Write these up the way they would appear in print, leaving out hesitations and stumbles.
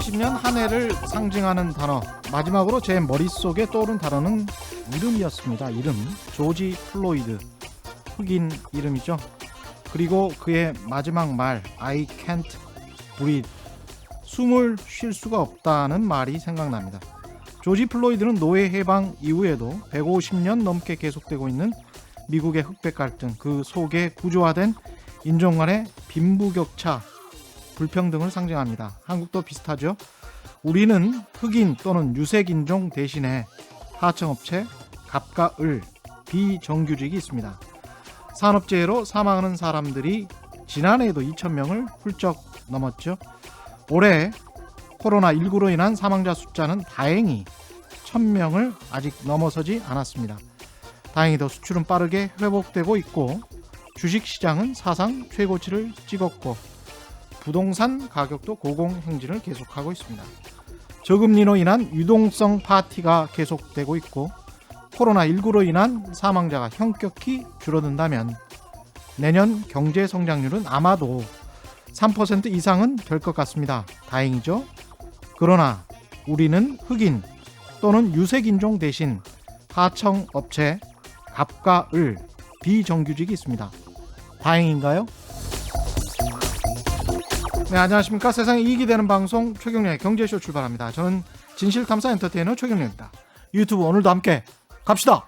2020년 한 해를 상징하는 단어, 마지막으로 제 머릿속에 떠오른 단어는 이름이었습니다. 이름, 조지 플로이드, 흑인 이름이죠. 그리고 그의 마지막 말, I can't breathe, 숨을 쉴 수가 없다는 말이 생각납니다. 조지 플로이드는 노예 해방 이후에도 150년 넘게 계속되고 있는 미국의 흑백 갈등, 그 속에 구조화된 인종 간의 빈부격차, 불평등을 상징합니다. 한국도 비슷하죠. 우리는 흑인 또는 유색인종 대신에 하청업체, 갑과 을, 비정규직이 있습니다. 산업재해로 사망하는 사람들이 지난해에도 2,000명을 훌쩍 넘었죠. 올해 코로나19로 인한 사망자 숫자는 다행히 1,000명을 아직 넘어서지 않았습니다. 다행히도 수출은 빠르게 회복되고 있고 주식시장은 사상 최고치를 찍었고 부동산 가격도 고공행진을 계속하고 있습니다. 저금리로 인한 유동성 파티가 계속되고 있고 코로나19로 인한 사망자가 현격히 줄어든다면 내년 경제 성장률은 아마도 3% 이상은 될 것 같습니다. 다행이죠. 그러나 우리는 흑인 또는 유색인종 대신 하청업체, 갑과 을, 비정규직이 있습니다. 다행인가요? 네, 안녕하십니까. 세상에 이익이 되는 방송 최경련의 경제쇼 출발합니다. 저는 진실탐사 엔터테이너 최경련입니다. 유튜브 오늘도 함께 갑시다.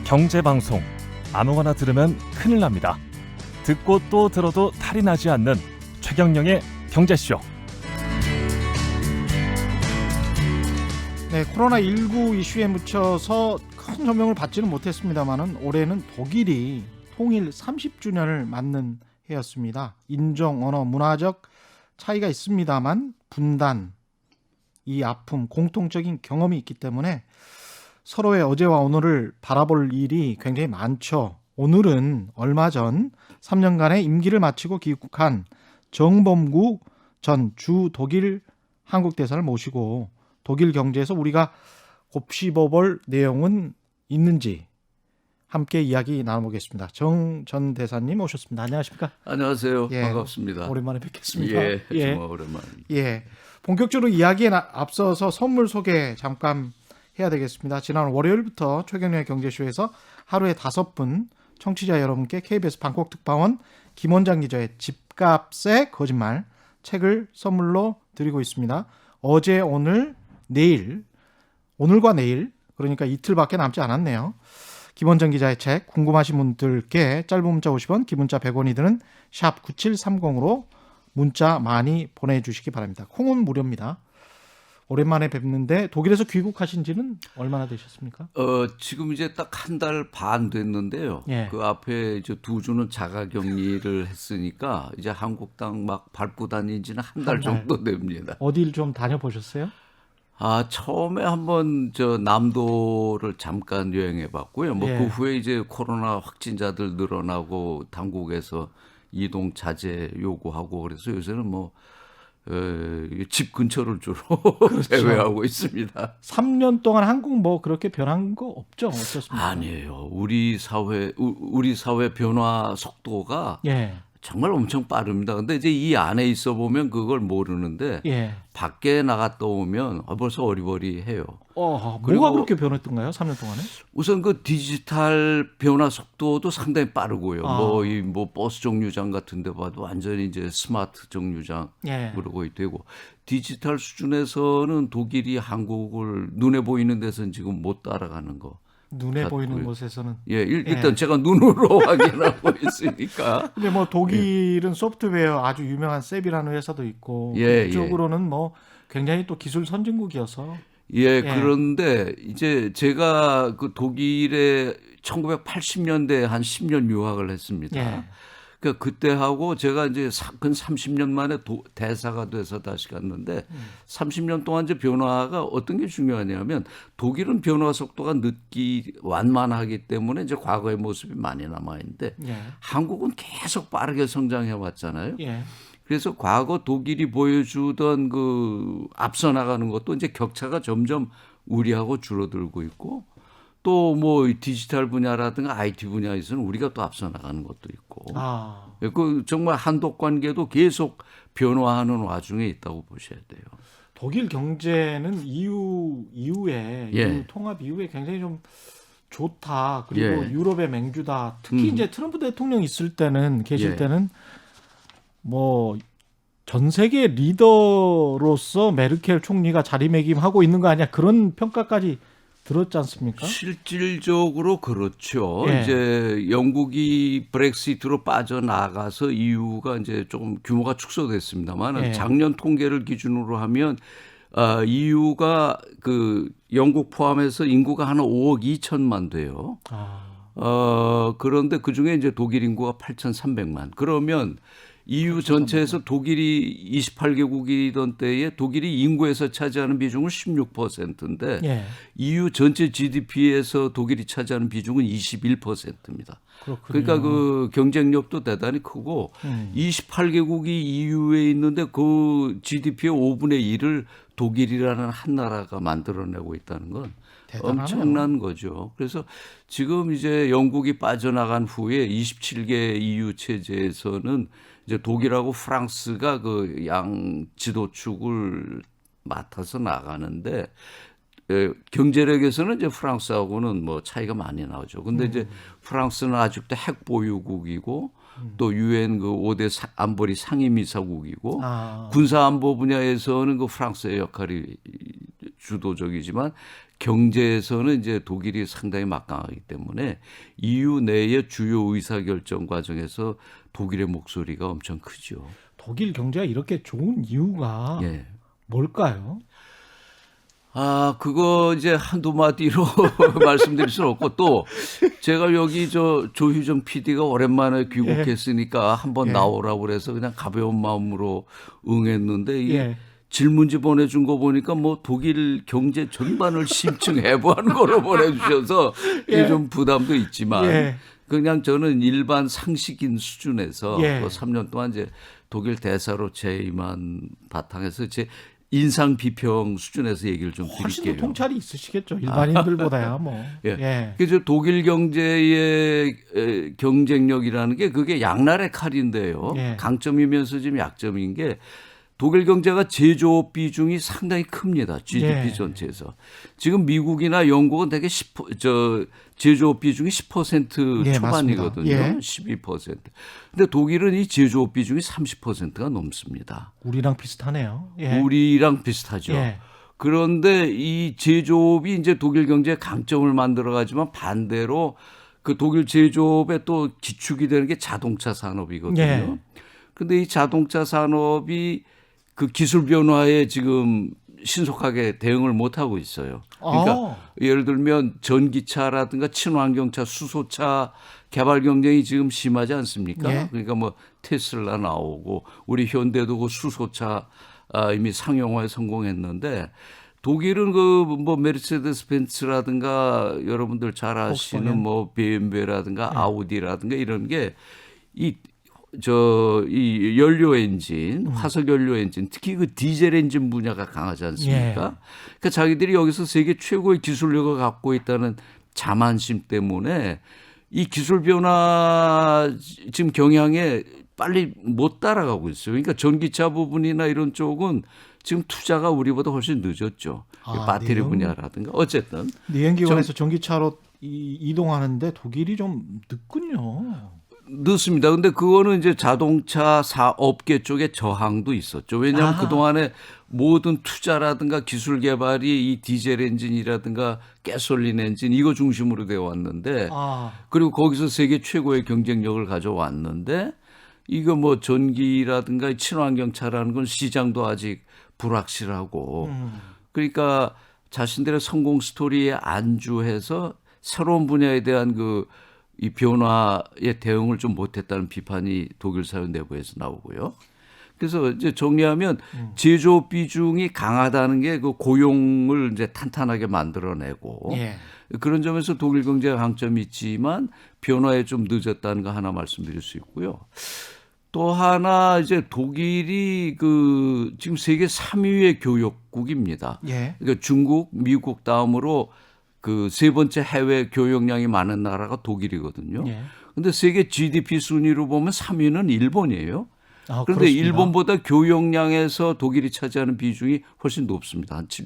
경제방송 아무거나 들으면 큰일 납니다. 듣고 또 들어도 탈이 나지 않는 최경영의 경제쇼. 네, 코로나19 이슈에 묻혀서 큰 조명을 받지는 못했습니다만은 올해는 독일이 통일 30주년을 맞는 해였습니다. 인종, 언어, 문화적 차이가 있습니다만 분단, 이 아픔, 공통적인 경험이 있기 때문에 서로의 어제와 오늘을 바라볼 일이 굉장히 많죠. 오늘은 얼마 전 3년간의 임기를 마치고 귀국한 정범구 전 주 독일 한국 대사를 모시고 독일 경제에서 우리가 곱씹어볼 내용은 있는지 함께 이야기 나눠보겠습니다. 정 전 대사님 오셨습니다. 안녕하십니까? 안녕하세요. 예, 반갑습니다. 오랜만에 뵙겠습니다. 예, 정말 오랜만입니다. 예, 본격적으로 이야기에 앞서서 선물 소개 잠깐 해야 되겠습니다. 지난 월요일부터 최경련의 경제쇼에서 하루에 5분 청취자 여러분께 KBS 방콕 특파원 김원장 기자의 집값의 거짓말 책을 선물로 드리고 있습니다. 어제, 오늘, 내일, 오늘과 내일, 그러니까 이틀밖에 남지 않았네요. 김원장 기자의 책 궁금하신 분들께 짧은 문자 50원, 긴 문자 100원이 드는 샵 9730으로 문자 많이 보내주시기 바랍니다. 콩은 무료입니다. 오랜만에 뵙는데 독일에서 귀국하신 지는 얼마나 되셨습니까? 지금 이제 딱 한 달 반 됐는데요. 예. 그 앞에 이제 2주는 자가격리를 했으니까 이제 한국 땅 막 밟고 다닌 지는 한 달 정도 됩니다. 어딜 좀 다녀보셨어요? 처음에 한번 저 남도를 잠깐 여행해 봤고요. 뭐 예. 그 후에 이제 코로나 확진자들 늘어나고 당국에서 이동 자제 요구하고 그래서 요새는 뭐 집 근처를 주로 그렇죠. 대회하고 있습니다. 3년 동안 한국 뭐 그렇게 변한 거 없죠? 어떻습니까? 아니에요. 우리 사회 변화 속도가 예. 정말 엄청 빠릅니다. 근데 이제 이 안에 있어 보면 그걸 모르는데 예. 밖에 나갔다 오면 벌써 어리버리해요. 뭐가 그리고 그렇게 변했던가요? 3년 동안에? 우선 그 디지털 변화 속도도 상당히 빠르고요. 뭐 버스 정류장 같은 데 봐도 완전히 이제 스마트 정류장 예. 그러고 되고 디지털 수준에서는 독일이 한국을 눈에 보이는 데서는 지금 못 따라가는 거. 눈에 같고요. 보이는 곳에서는. 일단 제가 눈으로 확인하고 있으니까. 근데 뭐 독일은 소프트웨어 아주 유명한 셉이라는 회사도 있고 그쪽으로는 뭐 굉장히 또 기술 선진국이어서. 그런데 이제 제가 그 독일에 1980년대에 한 10년 유학을 했습니다. 예. 그러니까 그때 하고 제가 이제 근 30년 만에 대사가 돼서 다시 갔는데 30년 동안 이제 변화가 어떤 게 중요하냐면 독일은 변화 속도가 완만하기 때문에 이제 과거의 모습이 많이 남아 있는데 한국은 계속 빠르게 성장해 왔잖아요. 그래서 과거 독일이 보여주던 그 앞서 나가는 것도 이제 격차가 점점 우리하고 줄어들고 있고 또 뭐 디지털 분야라든가 IT 분야에서는 우리가 또 앞서 나가는 것도 있고 그 정말 한독 관계도 계속 변화하는 와중에 있다고 보셔야 돼요. 독일 경제는 이후에 예. EU 통합 이후에 굉장히 좀 좋다. 그리고 예. 유럽의 맹주다. 특히 이제 트럼프 대통령 계실 예. 때는 뭐 전 세계 리더로서 메르켈 총리가 자리매김하고 있는 거 아니야? 그런 평가까지 들었지 않습니까? 실질적으로 그렇죠. 예. 이제 영국이 브렉시트로 빠져나가서 EU가 이제 조금 규모가 축소됐습니다만 예. 작년 통계를 기준으로 하면 EU가 그 영국 포함해서 인구가 한 5억 2천만 돼요. 그런데 그 중에 이제 독일 인구가 8,300만. 그러면 EU 전체에서 독일이 28개국이던 때에 독일이 인구에서 차지하는 비중은 16%인데 예. EU 전체 GDP에서 독일이 차지하는 비중은 21%입니다. 그렇군요. 그러니까 그 경쟁력도 대단히 크고 28개국이 EU에 있는데 그 GDP의 5분의 1을 독일이라는 한 나라가 만들어내고 있다는 건 대단하네요. 엄청난 거죠. 그래서 지금 이제 영국이 빠져나간 후에 27개 EU 체제에서는 이제 독일하고 프랑스가 그 양 지도축을 맡아서 나가는데 경제력에서는 이제 프랑스하고는 뭐 차이가 많이 나오죠. 근데 이제 프랑스는 아직도 핵 보유국이고 또 유엔 그 5대 안보리 상임이사국이고 군사 안보 분야에서는 그 프랑스의 역할이 주도적이지만 경제에서는 이제 독일이 상당히 막강하기 때문에 EU 내의 주요 의사결정 과정에서 독일의 목소리가 엄청 크죠. 독일 경제가 이렇게 좋은 이유가 예. 뭘까요? 그거 이제 한두 마디로 말씀드릴 수는 없고 또 제가 여기 조희정 PD가 오랜만에 귀국했으니까 한번 나오라고 그래서 그냥 가벼운 마음으로 응했는데 이게 질문지 보내준 거 보니까 뭐 독일 경제 전반을 심층해부한 거로 보내주셔서 이게 좀 부담도 있지만 그냥 저는 일반 상식인 수준에서 뭐 3년 동안 이제 독일 대사로 재임한 바탕에서 제 인상 비평 수준에서 얘기를 좀 드릴게요. 훨씬 더 통찰이 있으시겠죠. 일반인들보다야 뭐. 그래서 독일 경제의 경쟁력이라는 게 그게 양날의 칼인데요. 강점이면서 지금 약점인 게 독일 경제가 제조업 비중이 상당히 큽니다. GDP 전체에서. 지금 미국이나 영국은 되게 제조업 비중이 10% 초반이거든요. 12%. 근데 독일은 이 제조업 비중이 30%가 넘습니다. 우리랑 비슷하네요. 우리랑 비슷하죠. 그런데 이 제조업이 이제 독일 경제의 강점을 만들어가지만 반대로 그 독일 제조업의 또 기축이 되는 게 자동차 산업이거든요. 그런데 이 자동차 산업이 그 기술 변화에 지금 신속하게 대응을 못 하고 있어요. 그러니까 예를 들면 전기차라든가 친환경차, 수소차 개발 경쟁이 지금 심하지 않습니까? 그러니까 뭐 테슬라 나오고 우리 현대도 그 수소차 이미 상용화에 성공했는데 독일은 그 뭐 메르세데스 벤츠라든가 여러분들 잘 아시는 뭐 BMW라든가 아우디라든가 이런 게 이 연료 엔진, 화석 연료 엔진, 특히 그 디젤 엔진 분야가 강하지 않습니까? 그러니까 자기들이 여기서 세계 최고의 기술력을 갖고 있다는 자만심 때문에 이 기술 변화 지금 경향에 빨리 못 따라가고 있어요. 그러니까 전기차 부분이나 이런 쪽은 지금 투자가 우리보다 훨씬 늦었죠. 배터리 분야라든가 어쨌든 내연기관에서 전기차로 이동하는데 독일이 좀 늦군요. 늦습니다. 근데 그거는 이제 자동차 업계 쪽에 저항도 있었죠. 왜냐하면 그동안에 모든 투자라든가 기술 개발이 이 디젤 엔진이라든가 가솔린 엔진 이거 중심으로 되어 왔는데 그리고 거기서 세계 최고의 경쟁력을 가져왔는데 이거 뭐 전기라든가 친환경 차라는 건 시장도 아직 불확실하고 그러니까 자신들의 성공 스토리에 안주해서 새로운 분야에 대한 이 변화에 대응을 좀 못했다는 비판이 독일 사회 내부에서 나오고요. 그래서 이제 정리하면 제조업 비중이 강하다는 게 그 고용을 이제 탄탄하게 만들어내고 그런 점에서 독일 경제가 강점이 있지만 변화에 좀 늦었다는 거 하나 말씀드릴 수 있고요. 또 하나 이제 독일이 그 지금 세계 3위의 교역국입니다. 예. 그러니까 중국, 미국 다음으로 그 세 번째 해외 교역량이 많은 나라가 독일이거든요. 예. 근데 세계 GDP 순위로 보면 3위는 일본이에요. 아, 그런데 그렇습니다. 일본보다 교역량에서 독일이 차지하는 비중이 훨씬 높습니다. 한 7.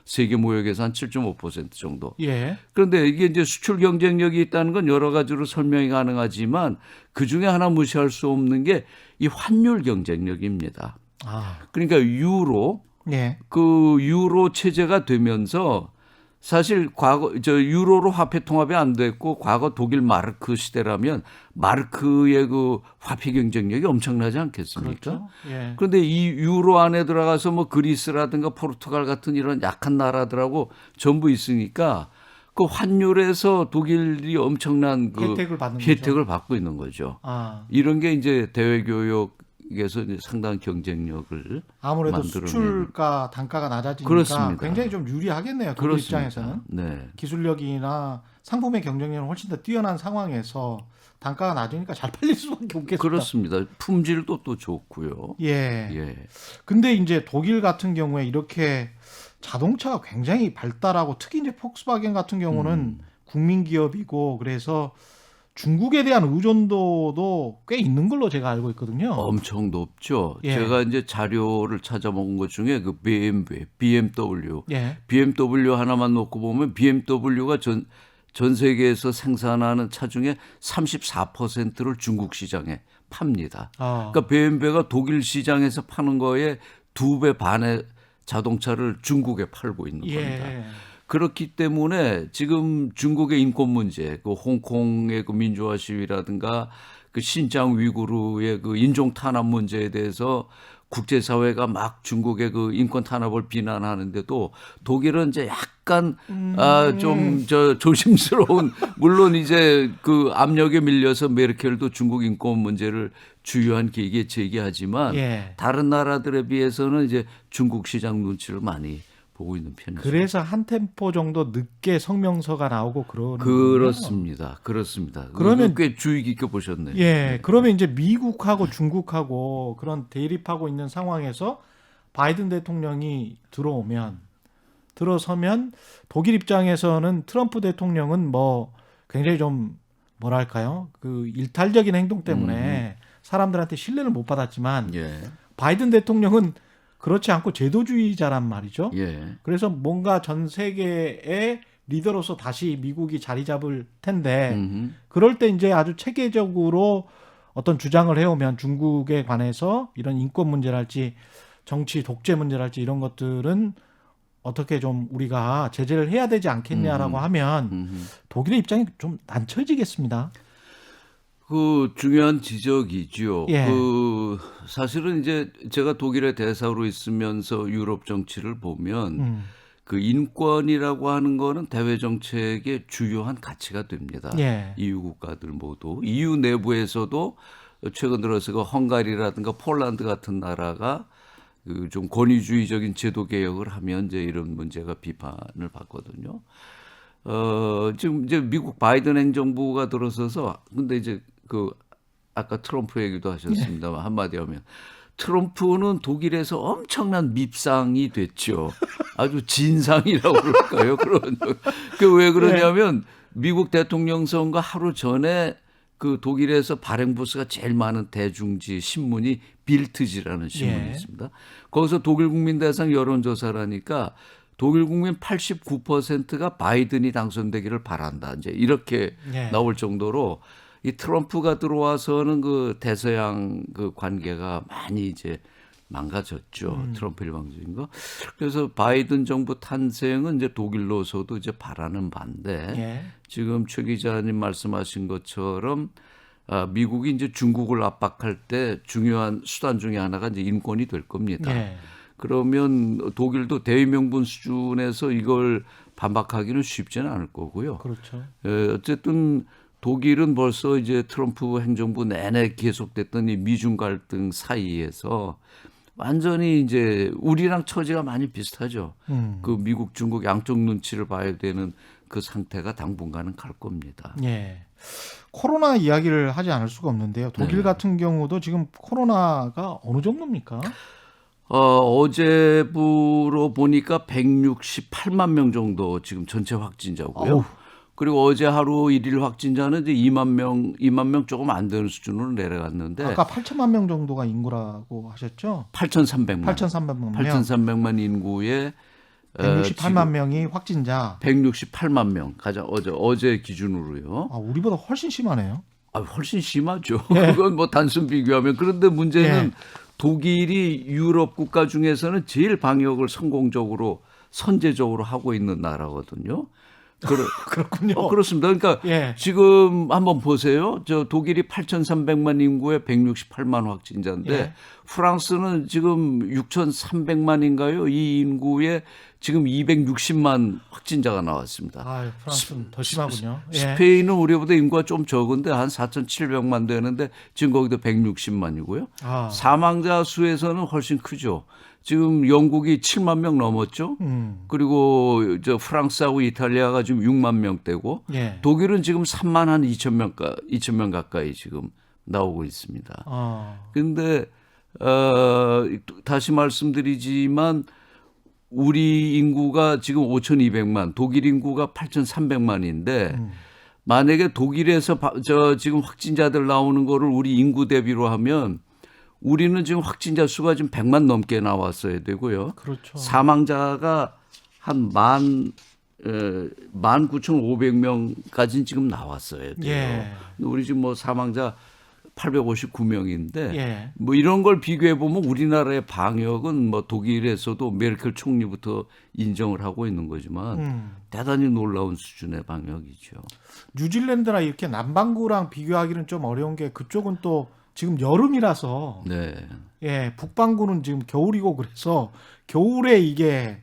세계 모역에서 한 7.5% 정도. 예. 그런데 이게 이제 수출 경쟁력이 있다는 건 여러 가지로 설명이 가능하지만 그 중에 하나 무시할 수 없는 게 이 환율 경쟁력입니다. 아, 그러니까 유로, 예. 그 유로 체제가 되면서 사실 과거 유로로 화폐 통합이 안 됐고 과거 독일 마르크 시대라면 마르크의 그 화폐 경쟁력이 엄청나지 않겠습니까? 그렇죠. 예. 그런데 이 유로 안에 들어가서 뭐 그리스라든가 포르투갈 같은 이런 약한 나라들하고 전부 있으니까 그 환율에서 독일이 엄청난 그 혜택을 받는 혜택을 받고 있는 거죠. 아, 이런 게 이제 대외 교역에서 이제 상당한 경쟁력을 아무래도 만들어내는. 수출가 단가가 낮아지니까 그렇습니다. 굉장히 좀 유리하겠네요. 독일 입장에서는 네. 기술력이나 상품의 경쟁력은 훨씬 더 뛰어난 상황에서 단가가 낮으니까 잘 팔릴 수밖에 없겠습니다. 그렇습니다. 품질도 또 좋고요. 예. 예. 근데 이제 독일 같은 경우에 이렇게 자동차가 굉장히 발달하고 특히 이제 폭스바겐 같은 경우는 국민 기업이고 그래서 중국에 대한 의존도도 꽤 있는 걸로 제가 알고 있거든요. 엄청 높죠. 예. 제가 이제 자료를 찾아본 것 중에 그 BMW 예. 하나만 놓고 보면 BMW가 전 세계에서 생산하는 차 중에 34%를 중국 시장에 팝니다. 아, 그러니까 BMW가 독일 시장에서 파는 거에 2배 반의 자동차를 중국에 팔고 있는 겁니다. 예. 그렇기 때문에 지금 중국의 인권 문제, 그 홍콩의 그 민주화 시위라든가 그 신장 위구르의 그 인종 탄압 문제에 대해서 국제사회가 막 중국의 그 인권 탄압을 비난하는데도 독일은 이제 약간 좀 조심스러운 물론 이제 그 압력에 밀려서 메르켈도 중국 인권 문제를 주요한 계기에 제기하지만 예. 다른 나라들에 비해서는 이제 중국 시장 눈치를 많이 보고 있는 편이죠. 그래서 한 템포 정도 늦게 성명서가 나오고 그러는 그렇습니다. 그렇습니다. 그러면 꽤 주의 깊게 보셨네요. 예, 그러면 이제 미국하고 중국하고 그런 대립하고 있는 상황에서 바이든 대통령이 들어서면 독일 입장에서는 트럼프 대통령은 뭐 굉장히 좀 뭐랄까요? 그 일탈적인 행동 때문에 사람들한테 신뢰를 못 받았지만 예. 바이든 대통령은 그렇지 않고 제도주의자란 말이죠. 예. 그래서 뭔가 전 세계의 리더로서 다시 미국이 자리 잡을 텐데 그럴 때 이제 아주 체계적으로 어떤 주장을 해오면 중국에 관해서 이런 인권 문제랄지 정치 독재 문제랄지 이런 것들은 어떻게 좀 우리가 제재를 해야 되지 않겠냐라고 하면 독일의 입장이 좀 난처해지겠습니다. 그 중요한 지적이죠. 예. 그 사실은 이제 제가 독일의 대사로 있으면서 유럽 정치를 보면 그 인권이라고 하는 거는 대외 정책의 주요한 가치가 됩니다. 예. EU 국가들 모두 EU 내부에서도 최근 들어서 그 헝가리라든가 폴란드 같은 나라가 그 좀 권위주의적인 제도 개혁을 하면 이제 이런 문제가 비판을 받거든요. 지금 이제 미국 바이든 행정부가 들어서서 근데 이제 그 아까 트럼프 얘기도 하셨습니다만 한마디 하면 트럼프는 독일에서 엄청난 밉상이 됐죠. 아주 진상이라고 그럴까요? 그런 그 왜 그러냐면 미국 대통령 선거 하루 전에 그 독일에서 발행부수가 제일 많은 대중지 신문이 빌트지라는 신문이 예. 있습니다. 거기서 독일 국민 대상 여론조사라니까 독일 국민 89%가 바이든이 당선되기를 바란다. 이제 이렇게 예. 나올 정도로 이 트럼프가 들어와서는 그 대서양 그 관계가 많이 이제 망가졌죠. 트럼프 일방적인 거. 그래서 바이든 정부 탄생은 이제 독일로서도 이제 바라는 반대. 예. 지금 최 기자님 말씀하신 것처럼 미국이 이제 중국을 압박할 때 중요한 수단 중에 하나가 이제 인권이 될 겁니다. 예. 그러면 독일도 대의명분 수준에서 이걸 반박하기는 쉽지는 않을 거고요. 그렇죠. 어쨌든 독일은 벌써 이제 트럼프 행정부 내내 계속됐던 이 미중 갈등 사이에서 완전히 이제 우리랑 처지가 많이 비슷하죠. 그 미국, 중국 양쪽 눈치를 봐야 되는 그 상태가 당분간은 갈 겁니다. 예. 코로나 이야기를 하지 않을 수가 없는데요. 독일 네. 같은 경우도 지금 코로나가 어느 정도입니까? 어제부로 보니까 168만 명 정도 지금 전체 확진자고요. 어우. 그리고 어제 하루 일일 확진자는 이제 2만 명 조금 안 되는 수준으로 내려갔는데 아까 8천만 명 정도가 인구라고 하셨죠? 8,300만 8,300만 명. 8,300만 인구에 168만 명이 확진자. 168만 명 가장 어제 기준으로요. 아, 우리보다 훨씬 심하네요. 훨씬 심하죠. 예. 그건 뭐 단순 비교하면. 그런데 문제는 예. 독일이 유럽 국가 중에서는 제일 방역을 성공적으로 선제적으로 하고 있는 나라거든요. 그렇군요. 그렇습니다. 그러니까 예. 지금 한번 보세요. 저 독일이 8,300만 인구에 168만 확진자인데 예. 프랑스는 지금 6,300만인가요? 이 인구에 지금 260만 확진자가 나왔습니다. 아, 프랑스는 더 심하군요. 예. 스페인은 우리보다 인구가 좀 적은데 한 4,700만 되는데 지금 거기도 160만이고요. 아, 사망자 수에서는 훨씬 크죠. 지금 영국이 7만 명 넘었죠. 그리고 저 프랑스하고 이탈리아가 지금 6만 명대고 예. 독일은 지금 3만 한 2천 명 가까이 지금 나오고 있습니다. 아, 그런데 다시 말씀드리지만 우리 인구가 지금 5,200만, 독일 인구가 8,300만인데 만약에 독일에서 지금 확진자들 나오는 거를 우리 인구 대비로 하면 우리는 지금 확진자 수가 지금 100만 넘게 나왔어야 되고요. 그렇죠. 사망자가 한 19,500명까지는 지금 나왔어야 돼요. 예. 우리 지금 뭐 사망자 859명인데 예. 뭐 이런 걸 비교해 보면 우리나라의 방역은 뭐 독일에서도 메르켈 총리부터 인정을 하고 있는 거지만 대단히 놀라운 수준의 방역이죠. 뉴질랜드나 이렇게 남반구랑 비교하기는 좀 어려운 게 그쪽은 또 지금 여름이라서 네. 예, 북반구는 지금 겨울이고 그래서 겨울에 이게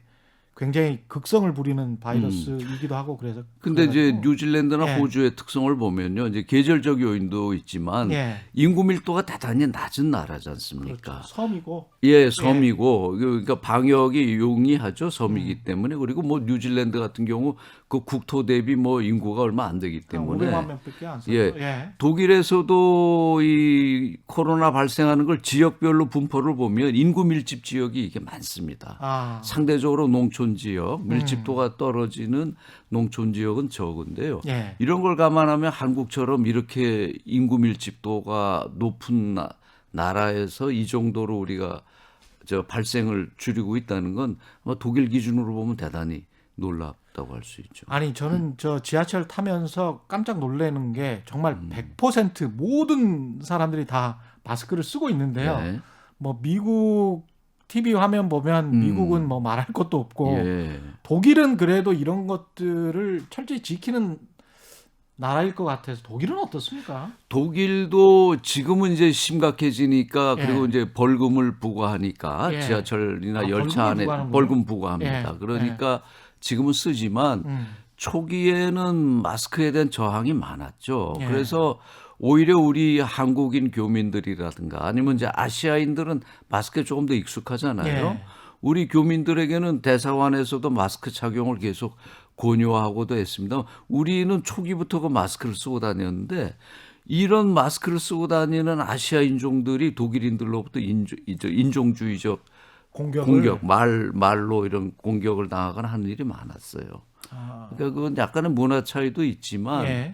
굉장히 극성을 부리는 바이러스이기도 하고 그래서 근데 이제 그래가지고. 뉴질랜드나 예. 호주의 특성을 보면요. 이제 계절적 요인도 있지만 예. 인구 밀도가 대단히 낮은 나라지 않습니까? 그렇죠. 섬이고 예, 섬이고 그러니까 방역이 용이하죠. 섬이기 때문에. 그리고 뭐 뉴질랜드 같은 경우 그 국토 대비 뭐 인구가 얼마 안 되기 한 때문에 500만 명밖에 안 써요. 예. 예. 독일에서도 이 코로나 발생하는 걸 지역별로 분포를 보면 인구 밀집 지역이 이게 많습니다. 아, 상대적으로 농촌 지역, 밀집도가 떨어지는 농촌 지역은 적은데요. 예. 이런 걸 감안하면 한국처럼 이렇게 인구 밀집도가 높은 나라에서 이 정도로 우리가 발생을 줄이고 있다는 건 아마 독일 기준으로 보면 대단히 놀랍다고 할 수 있죠. 아니 저는 저 지하철 타면서 깜짝 놀라는 게 정말 100% 모든 사람들이 다 마스크를 쓰고 있는데요. 네. 뭐 미국 TV 화면 보면 미국은 뭐 말할 것도 없고 예. 독일은 그래도 이런 것들을 철저히 지키는 나라일 것 같아서 독일은 어떻습니까? 독일도 지금은 이제 심각해지니까 예. 그리고 이제 벌금을 부과하니까 예. 지하철이나 아, 열차 벌금을 안에 부과하는군요. 벌금 부과합니다. 예. 그러니까 지금은 쓰지만 초기에는 마스크에 대한 저항이 많았죠. 예. 그래서 오히려 우리 한국인 교민들이라든가 아니면 이제 아시아인들은 마스크에 조금 더 익숙하잖아요. 예. 우리 교민들에게는 대사관에서도 마스크 착용을 계속 권유하고도 했습니다. 우리는 초기부터 그 마스크를 쓰고 다녔는데 이런 마스크를 쓰고 다니는 아시아 인종들이 독일인들로부터 인종주의적 공격, 말로 이런 공격을 당하거나 하는 일이 많았어요. 아, 그러니까 그건 약간의 문화 차이도 있지만 예.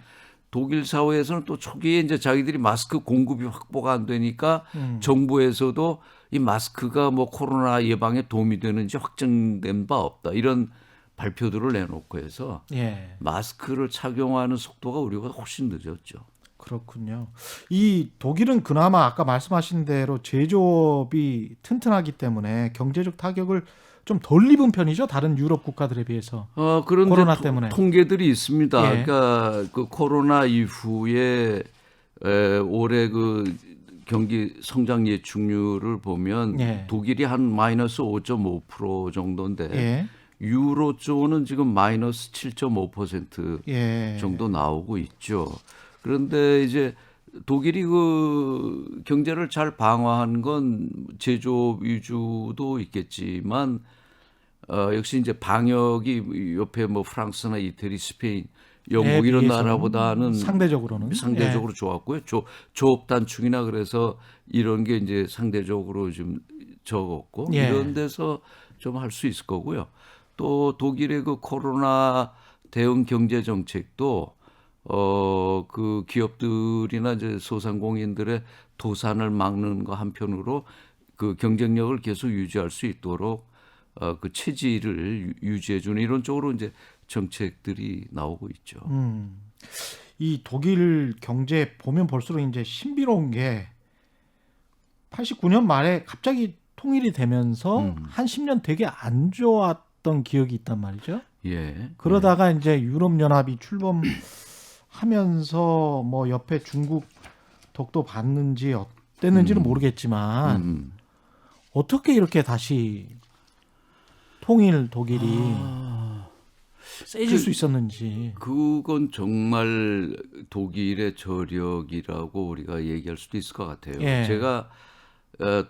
독일 사회에서는 또 초기에 이제 자기들이 마스크 공급이 확보가 안 되니까 정부에서도 이 마스크가 뭐 코로나 예방에 도움이 되는지 확정된 바 없다. 이런 발표들을 내놓고 해서 예. 마스크를 착용하는 속도가 우리보다 훨씬 늦었죠. 그렇군요. 이 독일은 그나마 아까 말씀하신 대로 제조업이 튼튼하기 때문에 경제적 타격을 좀 덜 입은 편이죠. 다른 유럽 국가들에 비해서. 그런데 코로나 때문에. 통계들이 있습니다. 예. 그러니까 그 코로나 이후에 올해 그 경기 성장 예측률을 보면 예. 독일이 한 마이너스 5.5% 정도인데 예. 유로존은 지금 마이너스 7.5% 예. 정도 나오고 있죠. 그런데 이제 독일이 그 경제를 잘 방어한 건 제조업 위주도 있겠지만 역시 이제 방역이 옆에 뭐 프랑스나 이태리, 스페인, 영국 이런 비해서는 나라보다는 상대적으로는 상대적으로 좋았고요. 조업 단축이나 그래서 이런 게 이제 상대적으로 좀 적었고 예. 이런 데서 좀 할 수 있을 거고요. 또 독일의 그 코로나 대응 경제 정책도 그 기업들이나 이제 소상공인들의 도산을 막는 거 한편으로 그 경쟁력을 계속 유지할 수 있도록 그 체질을 유지해 주는 이런 쪽으로 이제 정책들이 나오고 있죠. 이 독일 경제 보면 볼수록 이제 신비로운 게 89년 말에 갑자기 통일이 되면서 한 10년 되게 안 좋았던 기억이 있단 말이죠. 예. 그러다가 이제 유럽연합이 출범하면서 뭐 옆에 중국 덕도 봤는지 어땠는지는 모르겠지만 어떻게 이렇게 다시 통일 독일이 세질 수 있었는지. 그건 정말 독일의 저력이라고 우리가 얘기할 수도 있을 것 같아요. 예. 제가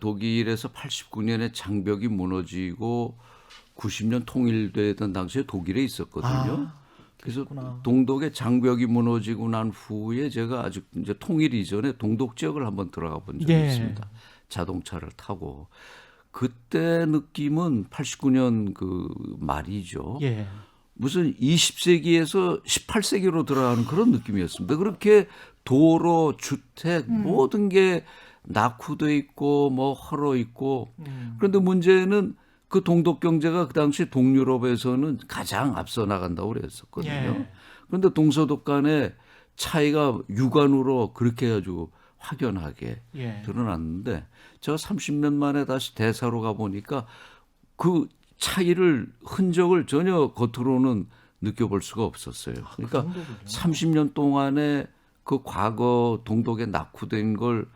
독일에서 89년에 장벽이 무너지고 90년 통일되던 당시에 독일에 있었거든요. 그래서 동독의 장벽이 무너지고 난 후에 제가 아직 이제 통일 이전에 동독 지역을 한번 들어가 본 적이 예. 있습니다. 자동차를 타고. 그때 느낌은 89년 그 말이죠. 예. 무슨 20세기에서 18세기로 들어가는 그런 느낌이었습니다. 그렇게 도로, 주택 모든 게 낙후돼 있고 뭐 헐어 있고 그런데 문제는 그 동독 경제가 그 당시 동유럽에서는 가장 앞서 나간다고 그랬었거든요. 예. 그런데 동서독 간의 차이가 육안으로 그렇게 해가지고 확연하게 예. 드러났는데 제가 30년 만에 다시 대사로 가보니까 그 차이를 흔적을 전혀 겉으로는 느껴볼 수가 없었어요. 그러니까 30년 동안에 그 과거 동독에 낙후된 걸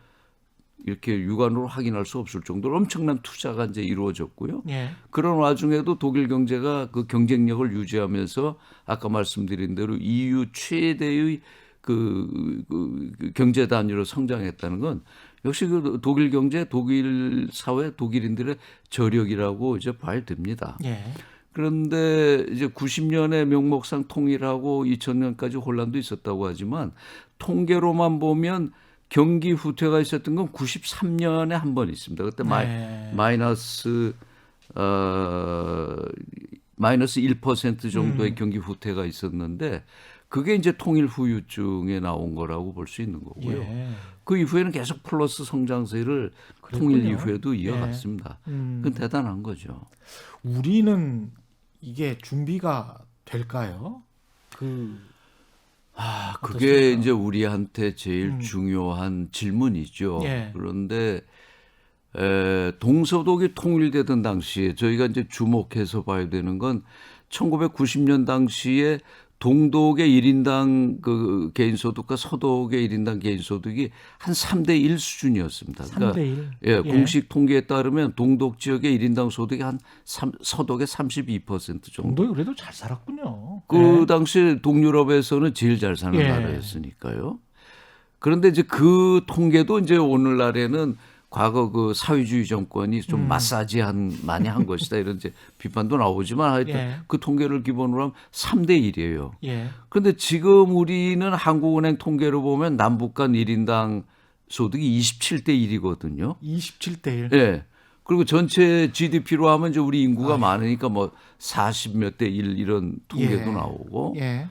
이렇게 육안으로 확인할 수 없을 정도로 엄청난 투자가 이제 이루어졌고요. 예. 그런 와중에도 독일 경제가 그 경쟁력을 유지하면서 아까 말씀드린 대로 EU 최대의 그 경제 단위로 성장했다는 건 역시 그 독일 경제, 독일 사회, 독일인들의 저력이라고 이제 봐야 됩니다. 예. 그런데 이제 90년에 명목상 통일하고 2000년까지 혼란도 있었다고 하지만 통계로만 보면 경기 후퇴가 있었던 건 93년에 한 번 있습니다. 그때 마이너스 1% 정도의 경기 후퇴가 있었는데 그게 이제 통일 후유증에 나온 거라고 볼 수 있는 거고요. 예. 그 이후에는 계속 플러스 성장세를 그랬군요. 통일 이후에도 이어갔습니다. 그건 대단한 거죠. 우리는 이게 준비가 될까요? 그게 어떻습니까? 이제 우리한테 제일 중요한 질문이죠. 예. 그런데 동서독이 통일되던 당시에 저희가 이제 주목해서 봐야 되는 건 1990년 당시에 동독의 1인당 그 개인소득과 서독의 1인당 개인소득이 한 3대 1 수준이었습니다. 3대 1. 예, 공식 통계에 따르면 동독 지역의 1인당 소득이 한 서독의 32% 정도. 동독이 그래도 잘 살았군요. 그 당시 동유럽에서는 제일 잘 사는 예. 나라였으니까요. 그런데 이제 그 통계도 이제 오늘날에는 과거 그 사회주의 정권이 좀 많이 한 것이다 이런 이제 비판도 나오지만 하여튼 예. 그 통계를 기본으로 하면 3대 1이에요. 예. 그런데 지금 우리는 한국은행 통계로 보면 남북 간 1인당 소득이 27대 1이거든요. 27대 1. 예. 그리고 전체 GDP로 하면 이제 우리 인구가 많으니까 뭐 40 몇 대 1 이런 통계도 예. 나오고 예.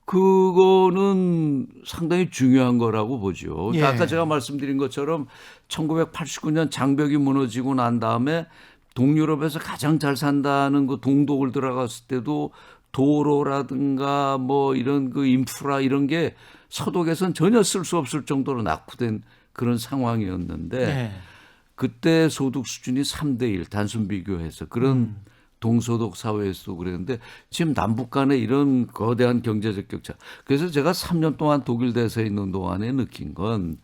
그거는 상당히 중요한 거라고 보죠. 예. 아까 제가 말씀드린 것처럼 1989년 장벽이 무너지고 난 다음에 동유럽에서 가장 잘 산다는 그 동독을 들어갔을 때도 도로라든가 뭐 이런 그 인프라 이런 게 서독에선 전혀 쓸 수 없을 정도로 낙후된 그런 상황이었는데 예. 그때 소득 수준이 3대 1 단순 비교해서 그런 동소득 사회에서도 그랬는데 지금 남북 간에 이런 거대한 경제적 격차. 그래서 제가 3년 동안 독일 대사에 있는 동안에 느낀 건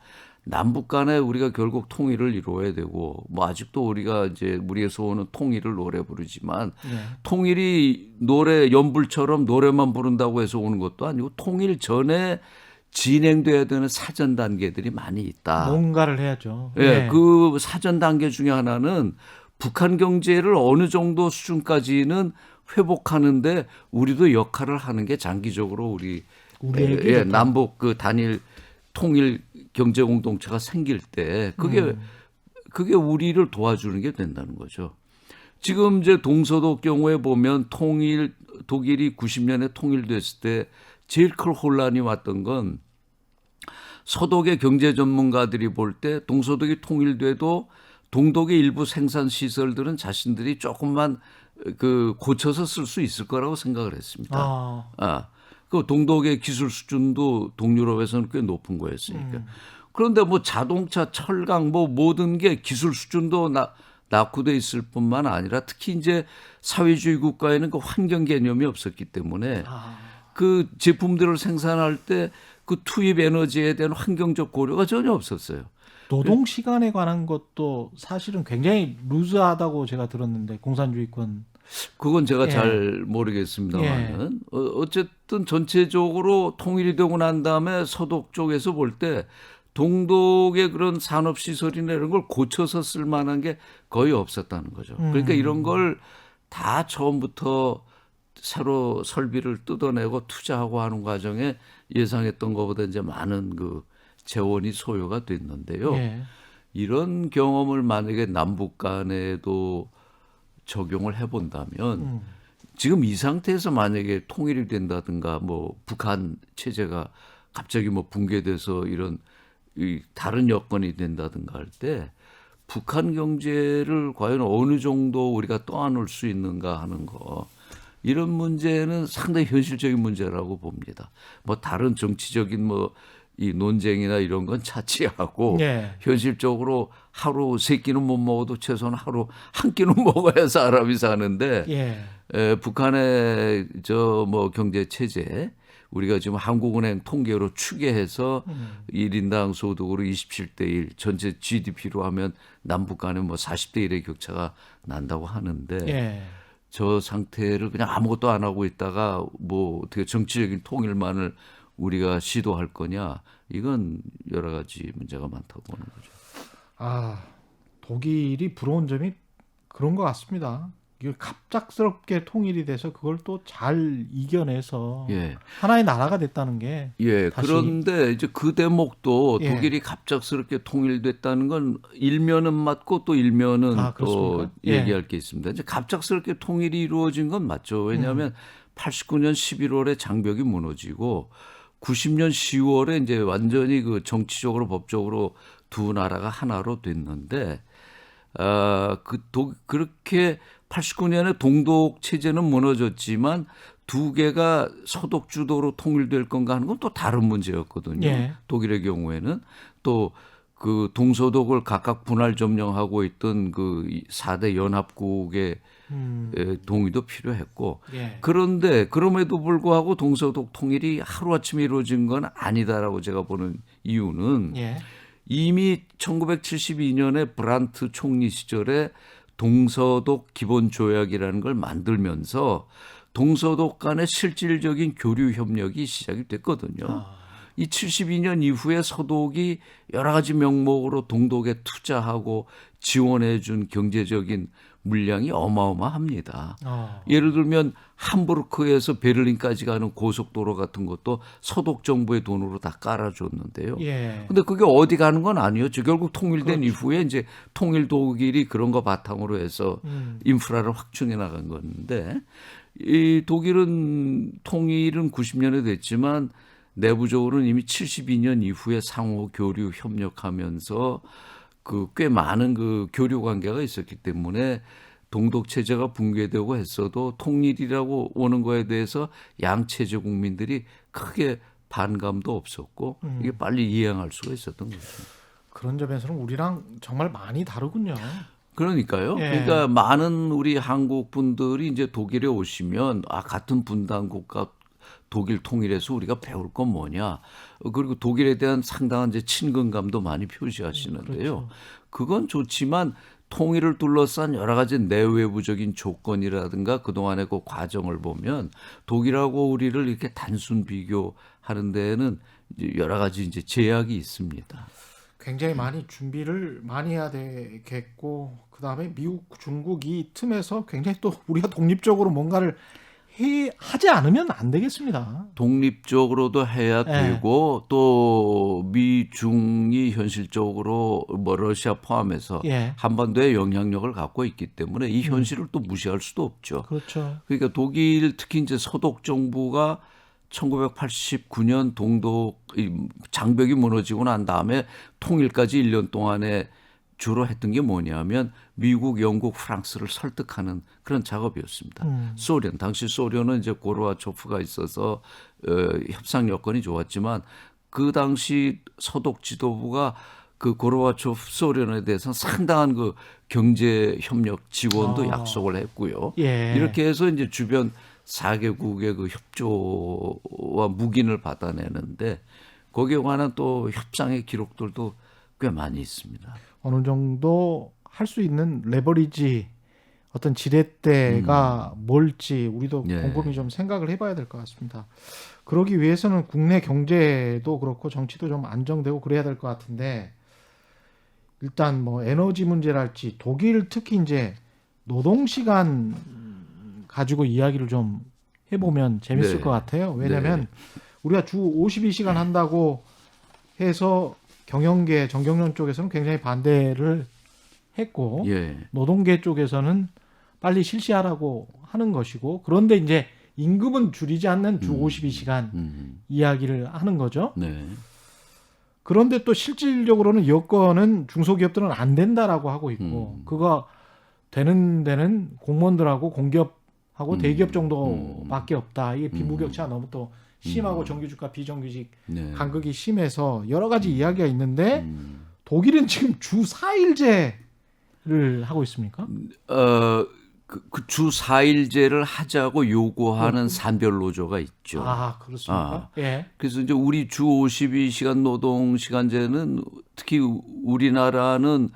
남북 간에 우리가 결국 통일을 이루어야 되고 뭐 아직도 우리가 이제 우리의 소원은 통일을 노래 부르지만 통일이 노래 연불처럼 노래만 부른다고 해서 오는 것도 아니고 통일 전에 진행돼야 되는 사전 단계들이 많이 있다. 뭔가를 해야죠. 예, 그 사전 단계 중에 하나는 북한 경제를 어느 정도 수준까지는 회복하는데 우리도 역할을 하는 게 장기적으로 우리에게 남북 그 단일 통일 경제 공동체가 생길 때 그게 우리를 도와주는 게 된다는 거죠. 지금 이제 동서독 경우에 보면 독일이 90년에 통일됐을 때 제일 큰 혼란이 왔던 건 서독의 경제 전문가들이 볼 때 동서독이 통일돼도 동독의 일부 생산 시설들은 자신들이 조금만 그 고쳐서 쓸 수 있을 거라고 생각을 했습니다. 그 동독의 기술 수준도 동유럽에서는 꽤 높은 거였으니까. 그런데 뭐 자동차, 철강 뭐 모든 게 기술 수준도 낙후돼 있을 뿐만 아니라 특히 이제 사회주의 국가에는 그 환경 개념이 없었기 때문에 그 제품들을 생산할 때 그 투입 에너지에 대한 환경적 고려가 전혀 없었어요. 노동 시간에 관한 것도 사실은 굉장히 루즈하다고 제가 들었는데 공산주의권. 그건 제가 예. 잘 모르겠습니다만은 어쨌든 전체적으로 통일이 되고 난 다음에 서독 쪽에서 볼 때 동독의 그런 산업 시설이나 이런 걸 고쳐서 쓸 만한 게 거의 없었다는 거죠. 그러니까 이런 걸 다 처음부터 새로 설비를 뜯어내고 투자하고 하는 과정에 예상했던 것보다 이제 많은 그 재원이 소요가 됐는데요. 예. 이런 경험을 만약에 남북 간에도 적용을 해본다면 지금 이 상태에서 만약에 통일이 된다든가 뭐 북한 체제가 갑자기 뭐 붕괴돼서 이런 이 다른 여건이 된다든가 할 때 북한 경제를 과연 어느 정도 우리가 떠안을 수 있는가 하는 거 이런 문제는 상당히 현실적인 문제라고 봅니다. 뭐 다른 정치적인 뭐 이 논쟁이나 이런 건 차치하고 예. 현실적으로 하루 3끼는 못 먹어도 최소한 하루 한 끼는 먹어야 사람이 사는데 예. 북한의 저 뭐 경제 체제 우리가 지금 한국은행 통계로 추계해서 1인당 소득으로 27대 1 전체 GDP로 하면 남북 간에 뭐 40대 1의 격차가 난다고 하는데 예. 저 상태를 그냥 아무것도 안 하고 있다가 뭐 어떻게 정치적인 통일만을 우리가 시도할 거냐 이건 여러 가지 문제가 많다고 보는 거죠. 독일이 부러운 점이 그런 것 같습니다. 이게 갑작스럽게 통일이 돼서 그걸 또 잘 이겨내서 예. 하나의 나라가 됐다는 게 예. 다시. 그런데 이제 그 대목도 예. 독일이 갑작스럽게 통일됐다는 건 일면은 맞고 또 일면은 또 그렇습니까? 예. 얘기할 게 있습니다. 이제 갑작스럽게 통일이 이루어진 건 맞죠. 왜냐하면 89년 11월에 장벽이 무너지고 90년 10월에 이제 완전히 그 정치적으로 법적으로 두 나라가 하나로 됐는데 그렇게 89년에 동독 체제는 무너졌지만 두 개가 서독 주도로 통일될 건가 하는 건 또 다른 문제였거든요. 예. 독일의 경우에는 또 그 동서독을 각각 분할 점령하고 있던 그 4대 연합국의 동의도 필요했고 예. 그런데 그럼에도 불구하고 동서독 통일이 하루아침에 이루어진 건 아니다라고 제가 보는 이유는 예. 이미 1972년에 브란트 총리 시절에 동서독 기본조약이라는 걸 만들면서 동서독 간의 실질적인 교류 협력이 시작이 됐거든요. 이 72년 이후에 서독이 여러 가지 명목으로 동독에 투자하고 지원해 준 경제적인 물량이 어마어마합니다. 예를 들면 함부르크에서 베를린까지 가는 고속도로 같은 것도 서독 정부의 돈으로 다 깔아줬는데요. 예. 근데 그게 어디 가는 건 아니었죠. 결국 통일된 그렇죠. 이후에 이제 통일 독일이 그런 거 바탕으로 해서 인프라를 확충해 나간 건데 이 독일은 통일은 90년에 됐지만 내부적으로는 이미 72년 이후에 상호 교류 협력하면서 그 꽤 많은 그 교류 관계가 있었기 때문에 동독 체제가 붕괴되고 했어도 통일이라고 오는 거에 대해서 양 체제 국민들이 크게 반감도 없었고 이게 빨리 이행할 수가 있었던 거죠. 그런 점에서는 우리랑 정말 많이 다르군요. 그러니까요. 예. 그러니까 많은 우리 한국 분들이 이제 독일에 오시면 같은 분단국가 독일 통일에서 우리가 배울 건 뭐냐. 그리고 독일에 대한 상당한 이제 친근감도 많이 표시하시는데요. 그렇죠. 그건 좋지만 통일을 둘러싼 여러 가지 내외부적인 조건이라든가 그동안의 그 과정을 보면 독일하고 우리를 이렇게 단순 비교하는 데에는 이제 여러 가지 이제 제약이 있습니다. 굉장히 많이 준비를 많이 해야 되겠고 그다음에 미국, 중국 이 틈에서 굉장히 또 우리가 독립적으로 뭔가를 하지 않으면 안 되겠습니다. 독립적으로도 해야 예. 되고 또 미중이 현실적으로 뭐 러시아 포함해서 예. 한반도에 영향력을 갖고 있기 때문에 이 현실을 또 무시할 수도 없죠. 그렇죠. 그러니까 독일 특히 이제 서독 정부가 1989년 동독 장벽이 무너지고 난 다음에 통일까지 1년 동안에 주로 했던 게 뭐냐면 미국, 영국, 프랑스를 설득하는 그런 작업이었습니다. 소련, 당시 소련은 이제 고르바초프가 있어서 협상 여건이 좋았지만 그 당시 서독 지도부가 그 고르바초프 소련에 대해서 상당한 그 경제 협력 지원도 약속을 했고요. 예. 이렇게 해서 이제 주변 4개국의 그 협조와 묵인을 받아내는데 거기에 관한 또 협상의 기록들도 꽤 많이 있습니다. 어느 정도 할 수 있는 레버리지 어떤 지렛대가 뭘지 우리도 예. 곰곰이 좀 생각을 해봐야 될 것 같습니다. 그러기 위해서는 국내 경제도 그렇고 정치도 좀 안정되고 그래야 될 것 같은데 일단 뭐 에너지 문제랄지 독일 특히 이제 노동 시간 가지고 이야기를 좀 해보면 재밌을 네. 것 같아요. 왜냐하면 네. 우리가 주 52시간 한다고 해서 경영계, 정경련 쪽에서는 굉장히 반대를 했고 예. 노동계 쪽에서는 빨리 실시하라고 하는 것이고 그런데 이제 임금은 줄이지 않는 주 52시간 이야기를 하는 거죠. 네. 그런데 또 실질적으로는 여건은 중소기업들은 안 된다라고 하고 있고 그거 되는 데는 공무원들하고 공기업하고 대기업 정도밖에 없다. 이게 빈부격차가 너무 또 심하고 정규직과 비정규직 네. 간극이 심해서 여러 가지 이야기가 있는데 독일은 지금 주 4일제를 하고 있습니까? 그 주 4일제를 하자고 요구하는 산별 노조가 있죠. 아, 그렇습니까? 예. 그래서 이제 우리 주 52시간 노동 시간제는 특히 우리나라는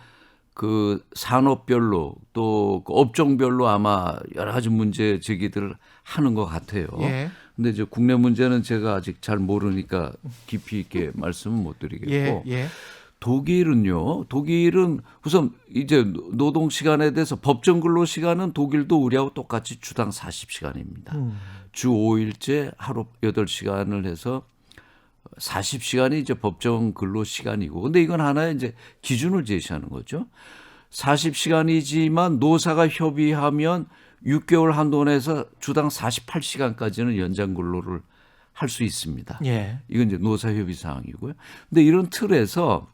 그 산업별로 또 그 업종별로 아마 여러 가지 문제 제기들을 하는 것 같아요. 예. 근데 이제 국내 문제는 제가 아직 잘 모르니까 깊이 있게 말씀은 못 드리겠고 예. 예. 독일은 우선 이제 노동 시간에 대해서 법정 근로 시간은 독일도 우리하고 똑같이 주당 40시간입니다. 주 5일째 하루 8시간을 해서 40시간이 이제 법정 근로 시간이고 근데 이건 하나의 이제 기준을 제시하는 거죠. 40시간이지만 노사가 협의하면 6개월 한도 내에서 주당 48시간까지는 연장 근로를 할 수 있습니다. 예. 이건 이제 노사 협의 사항이고요. 근데 이런 틀에서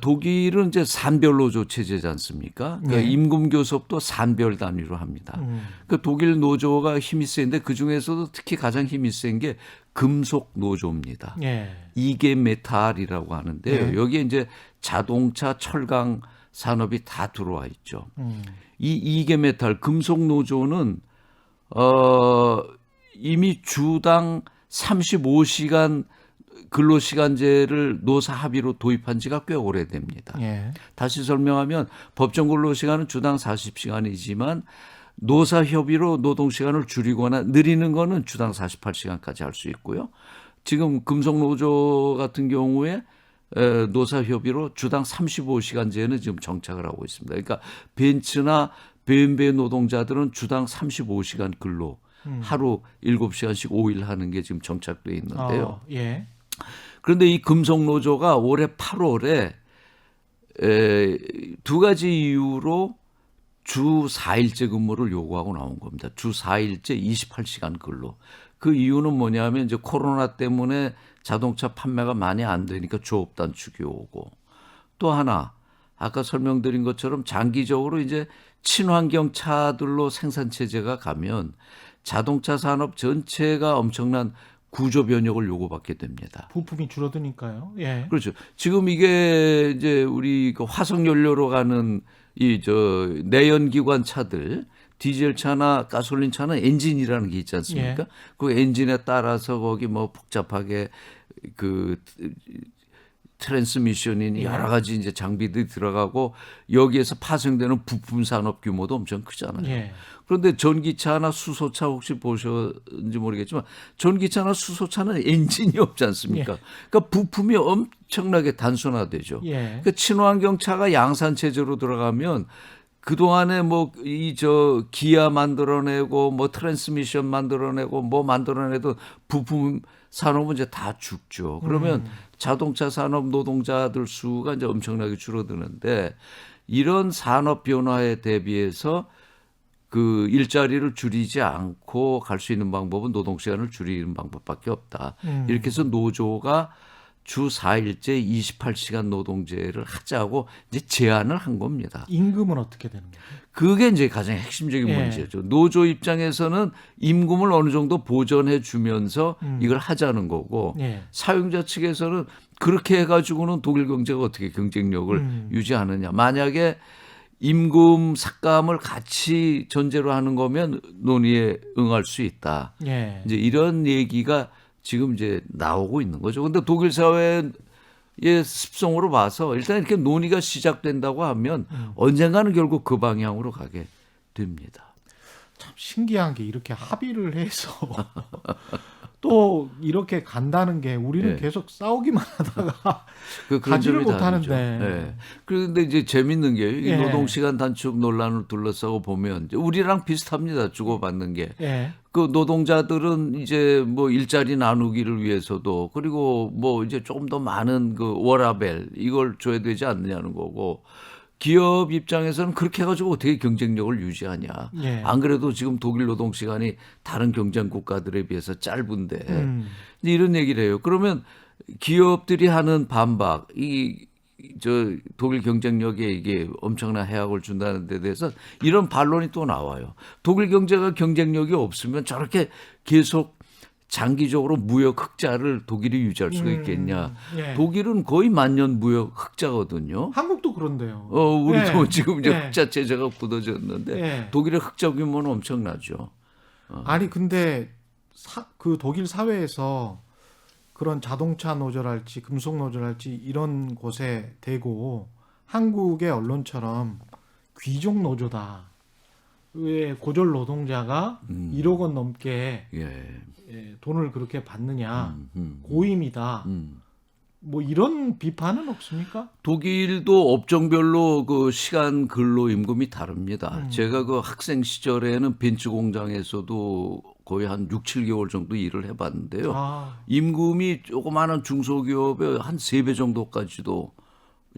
독일은 이제 산별 노조 체제지 않습니까? 그러니까 네. 임금 교섭도 산별 단위로 합니다. 그 독일 노조가 힘이 세는데 그 중에서도 특히 가장 힘이 센 게 금속 노조입니다. 예. 이게 메탈이라고 하는데요. 네. 여기에 이제 자동차, 철강 산업이 다 들어와 있죠. 이 이게 메탈 금속 노조는 이미 주당 35시간 근로시간제를 노사 합의로 도입한 지가 꽤 오래됩니다. 예. 다시 설명하면 법정 근로시간은 주당 40시간이지만 노사 협의로 노동시간을 줄이거나 늘리는 거는 주당 48시간까지 할 수 있고요. 지금 금속노조 같은 경우에 노사 협의로 주당 35시간제는 지금 정착을 하고 있습니다. 그러니까 벤츠나 BMW 노동자들은 주당 35시간 근로 하루 7시간씩 5일 하는 게 지금 정착되어 있는데요. 예. 그런데 이 금속노조가 올해 8월에 두 가지 이유로 주 4일제 근무를 요구하고 나온 겁니다. 주 4일제 28시간 근로. 그 이유는 뭐냐면 이제 코로나 때문에 자동차 판매가 많이 안 되니까 조업 단축이 오고 또 하나 아까 설명드린 것처럼 장기적으로 이제 친환경 차들로 생산 체제가 가면 자동차 산업 전체가 엄청난 구조 변혁을 요구받게 됩니다. 부품이 줄어드니까요. 예. 그렇죠. 지금 이게 이제 우리 그 화석 연료로 가는 이 내연기관 차들, 디젤 차나 가솔린 차는 엔진이라는 게 있지 않습니까? 예. 그 엔진에 따라서 거기 뭐 복잡하게 그 트랜스미션이니 여러 가지 이제 장비들이 들어가고 여기에서 파생되는 부품 산업 규모도 엄청 크잖아요. 예. 그런데 전기차나 수소차 혹시 보셨는지 모르겠지만 전기차나 수소차는 엔진이 없지 않습니까? 그러니까 부품이 엄청나게 단순화되죠. 예. 그러니까 친환경 차가 양산 체제로 들어가면 그동안에 뭐 기아 만들어내고 뭐 트랜스미션 만들어내고 뭐 만들어내도 부품 산업은 이제 다 죽죠. 그러면 자동차 산업 노동자들 수가 이제 엄청나게 줄어드는데 이런 산업 변화에 대비해서 그 일자리를 줄이지 않고 갈 수 있는 방법은 노동 시간을 줄이는 방법밖에 없다. 이렇게 해서 노조가 주 4일제 28시간 노동제를 하자고 이제 제안을 한 겁니다. 임금은 어떻게 되는 거예요? 그게 이제 가장 핵심적인 예. 문제죠. 노조 입장에서는 임금을 어느 정도 보전해 주면서 이걸 하자는 거고 예. 사용자 측에서는 그렇게 해가지고는 독일 경제가 어떻게 경쟁력을 유지하느냐. 만약에 임금 삭감을 같이 전제로 하는 거면 논의에 응할 수 있다. 예. 이제 이런 얘기가 지금 이제 나오고 있는 거죠. 근데 독일 사회의 습성으로 봐서 일단 이렇게 논의가 시작된다고 하면 언젠가는 결국 그 방향으로 가게 됩니다. 참 신기한 게 이렇게 합의를 해서 또 이렇게 간다는 게 우리는 네. 계속 싸우기만 하다가 그런 가지를 점이 못하는데. 다르죠. 네. 그런데 이제 재밌는 게 이 예. 노동시간 단축 논란을 둘러싸고 보면 이제 우리랑 비슷합니다. 주고받는 게. 예. 그 노동자들은 이제 뭐 일자리 나누기를 위해서도 그리고 뭐 이제 조금 더 많은 그 워라벨 이걸 줘야 되지 않느냐는 거고 기업 입장에서는 그렇게 해가지고 어떻게 경쟁력을 유지하냐. 예. 안 그래도 지금 독일 노동 시간이 다른 경쟁 국가들에 비해서 짧은데 이제 이런 얘기를 해요. 그러면 기업들이 하는 반박 독일 경쟁력에 이게 엄청난 해악을 준다는 데 대해서 이런 반론이 또 나와요. 독일 경제가 경쟁력이 없으면 저렇게 계속 장기적으로 무역 흑자를 독일이 유지할 수가 있겠냐. 예. 독일은 거의 만년 무역 흑자거든요. 한국도 그런데요. 우리도 예. 지금 이제 예. 흑자 체제가 굳어졌는데 예. 독일의 흑자 규모는 엄청나죠. 아니 근데 그 독일 사회에서 그런 자동차 노조랄지 금속 노조랄지 이런 곳에 대고 한국의 언론처럼 귀족 노조다. 왜 고졸 노동자가 1억 원 넘게 돈을 그렇게 받느냐. 고임이다. 뭐 이런 비판은 없습니까? 독일도 업종별로 그 시간 근로 임금이 다릅니다. 제가 그 학생 시절에는 벤츠 공장에서도 거의 한 6, 7개월 정도 일을 해봤는데요. 임금이 조그마한 중소기업의 한 3배 정도까지도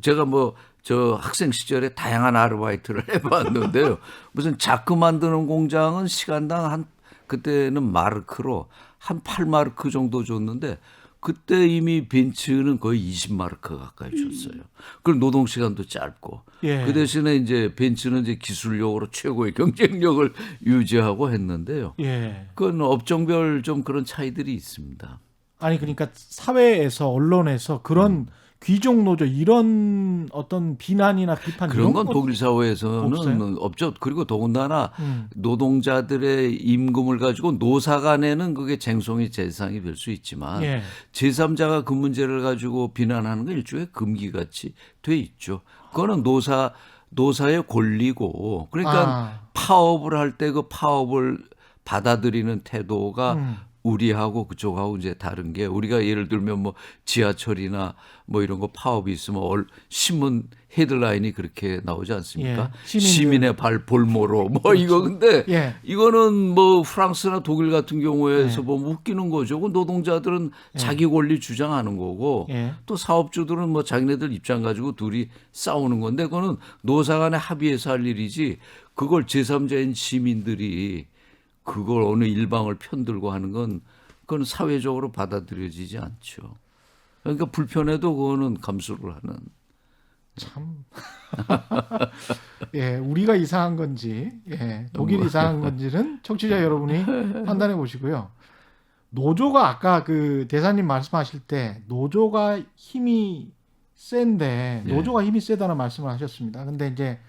제가 뭐 저 학생 시절에 다양한 아르바이트를 해봤는데요. 무슨 자크 만드는 공장은 시간당 한 그때는 마르크로 한 8마르크 정도 줬는데 그때 이미 벤츠는 거의 20마르크 가까이 줬어요. 그리고 노동 시간도 짧고. 예. 그 대신에 이제 벤츠는 이제 기술력으로 최고의 경쟁력을 유지하고 했는데요. 예. 그건 업종별 좀 그런 차이들이 있습니다. 아니 그러니까 사회에서 언론에서 그런 귀족 노조 이런 어떤 비난이나 비판 그런 이런 건 것 독일 사회에서는 없어요? 없죠. 그리고 더군다나 노동자들의 임금을 가지고 노사 간에는 그게 쟁송이 대상이 될 수 있지만 예. 제3자가 그 문제를 가지고 비난하는 건 일종의 금기같이 돼 있죠. 그거는 노사의 권리고 그러니까 파업을 할 때 그 파업을 받아들이는 태도가 우리하고 그쪽하고 이제 다른 게 우리가 예를 들면 뭐 지하철이나 뭐 이런 거 파업이 있으면 신문 헤드라인이 그렇게 나오지 않습니까? 예, 시민의 발 볼모로 뭐 이거 근데 예. 이거는 뭐 프랑스나 독일 같은 경우에서 보면 웃기는 거죠. 그 노동자들은 자기 권리 주장하는 거고 예. 또 사업주들은 뭐 자기네들 입장 가지고 둘이 싸우는 건데 그거는 노사 간에 합의해서 할 일이지 그걸 제3자인 시민들이 그걸 어느 일방을 편들고 하는 건 그건 사회적으로 받아들여지지 않죠. 그러니까 불편해도 그거는 감수를 하는. 참. 예, 우리가 이상한 건지, 독일이 이상한 건지는 청취자 여러분이 판단해 보시고요. 노조가 아까 그 대사님 말씀하실 때 노조가 힘이 센데 노조가 힘이 세다는 말씀을 하셨습니다. 근데 이제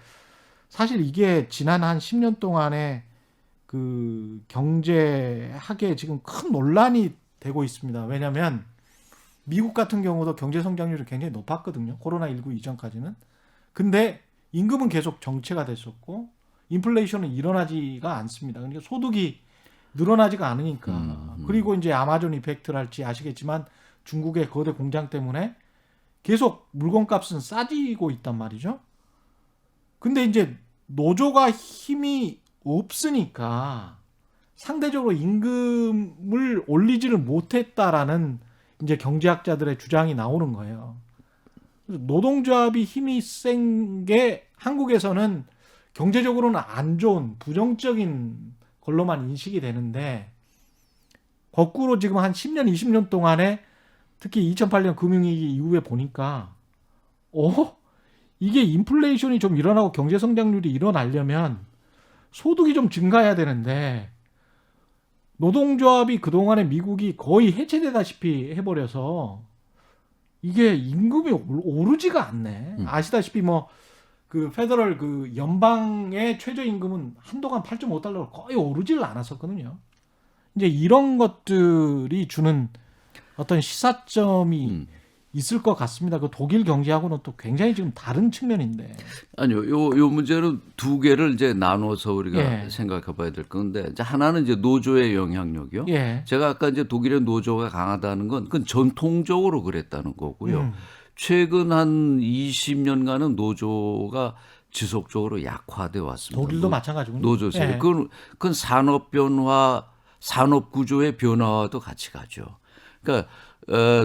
사실 이게 지난 한 10년 동안에 그 경제학에 지금 큰 논란이 되고 있습니다. 왜냐하면 미국 같은 경우도 경제 성장률이 굉장히 높았거든요. 코로나19 이전까지는. 근데 임금은 계속 정체가 됐었고 인플레이션은 일어나지가 않습니다. 그러니까 소득이 늘어나지가 않으니까. 그리고 이제 아마존 이펙트랄지 아시겠지만 중국의 거대 공장 때문에 계속 물건값은 싸지고 있단 말이죠. 근데 이제 노조가 힘이 없으니까 상대적으로 임금을 올리지를 못했다라는 이제 경제학자들의 주장이 나오는 거예요. 노동조합이 힘이 센 게 한국에서는 경제적으로는 안 좋은 부정적인 걸로만 인식이 되는데 거꾸로 지금 한 10년, 20년 동안에 특히 2008년 금융위기 이후에 보니까 이게 인플레이션이 좀 일어나고 경제 성장률이 일어나려면 소득이 좀 증가해야 되는데 노동조합이 그동안에 미국이 거의 해체되다시피 해버려서 이게 임금이 오르지가 않네. 아시다시피 뭐 그 페더럴 그 연방의 최저임금은 한동안 8.5달러로 거의 오르지를 않았었거든요. 이제 이런 것들이 주는 어떤 시사점이 있을 것 같습니다. 그 독일 경제하고는 또 굉장히 지금 다른 측면인데. 아니요, 요 문제는 두 개를 이제 나눠서 우리가 예. 생각해봐야 될 건데, 이제 하나는 이제 노조의 영향력이요. 예. 제가 아까 이제 독일의 노조가 강하다는 건 그건 전통적으로 그랬다는 거고요. 최근 한 20년간은 노조가 지속적으로 약화돼 왔습니다. 독일도 마찬가지군요. 노조세. 예. 그건 산업 변화, 산업 구조의 변화와도 같이 가죠. 그러니까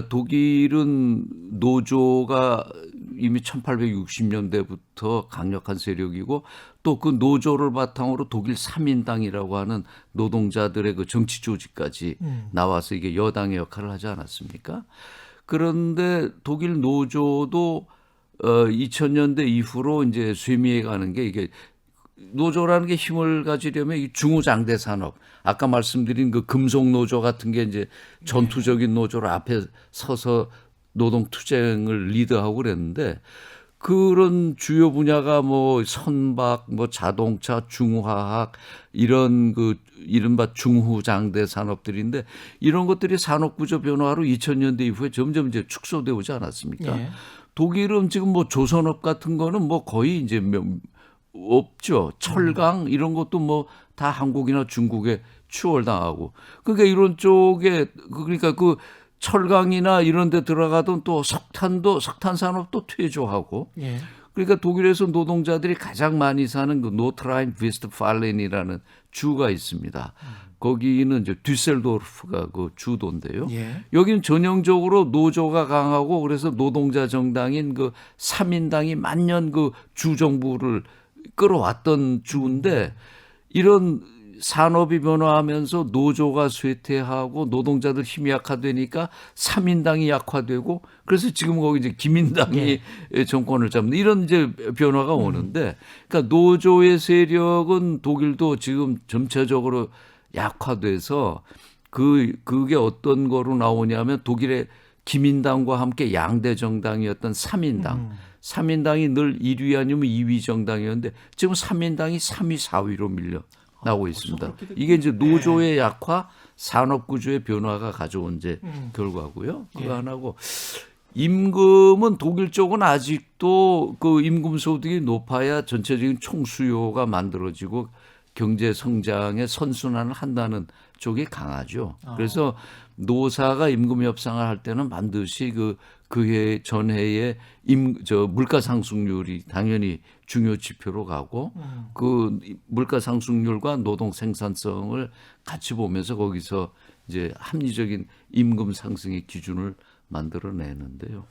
독일은 노조가 이미 1860년대부터 강력한 세력이고 또 그 노조를 바탕으로 독일 3인당이라고 하는 노동자들의 그 정치 조직까지 나와서 이게 여당의 역할을 하지 않았습니까? 그런데 독일 노조도 2000년대 이후로 이제 쇠미해 가는 게 이게 노조라는 게 힘을 가지려면 이 중후장대 산업, 아까 말씀드린 그 금속 노조 같은 게 이제 전투적인 노조로 앞에 서서 노동 투쟁을 리드하고 그랬는데 그런 주요 분야가 뭐 선박, 뭐 자동차, 중화학 이런 그 이른바 중후장대 산업들인데 이런 것들이 산업 구조 변화로 2000년대 이후에 점점 이제 축소되어 오지 않았습니까? 예. 독일은 지금 뭐 조선업 같은 거는 뭐 거의 이제 없죠. 철강 이런 것도 뭐 다 한국이나 중국에 추월당하고. 그러니까 이런 쪽에 그러니까 그 철강이나 이런 데 들어가던 또 석탄 산업도 퇴조하고. 예. 그러니까 독일에서 노동자들이 가장 많이 사는 그 노트라인 비스트팔렌이라는 주가 있습니다. 거기는 이제 düsseldorf가 그 주도인데요. 예. 여기는 전형적으로 노조가 강하고 그래서 노동자 정당인 그 3인당이 만년 그 주정부를 끌어왔던 주인데 이런 산업이 변화하면서 노조가 쇠퇴하고 노동자들 힘이 약화되니까 3인당이 약화되고 그래서 지금 거기 이제 김인당이 정권을 잡는 이런 이제 변화가 오는데 그러니까 노조의 세력은 독일도 지금 전체적으로 약화돼서 그게 어떤 거로 나오냐면 독일의 김인당과 함께 양대 정당이었던 3인당. 3인당이 늘 1위 아니면 2위 정당이었는데 지금 3인당이 3위, 4위로 밀려 나오고 있습니다. 이게 이제 노조의 약화, 산업 구조의 변화가 가져온 이제 결과고요. 그거 하나고 임금은 독일 쪽은 아직도 그 임금 소득이 높아야 전체적인 총수요가 만들어지고 경제 성장의 선순환을 한다는 쪽이 강하죠. 그래서 노사가 임금 협상을 할 때는 반드시 그해 전해의 물가 상승률이 당연히 중요 지표로 가고 그 물가 상승률과 노동 생산성을 같이 보면서 거기서 이제 합리적인 임금 상승의 기준을 만들어내는데요.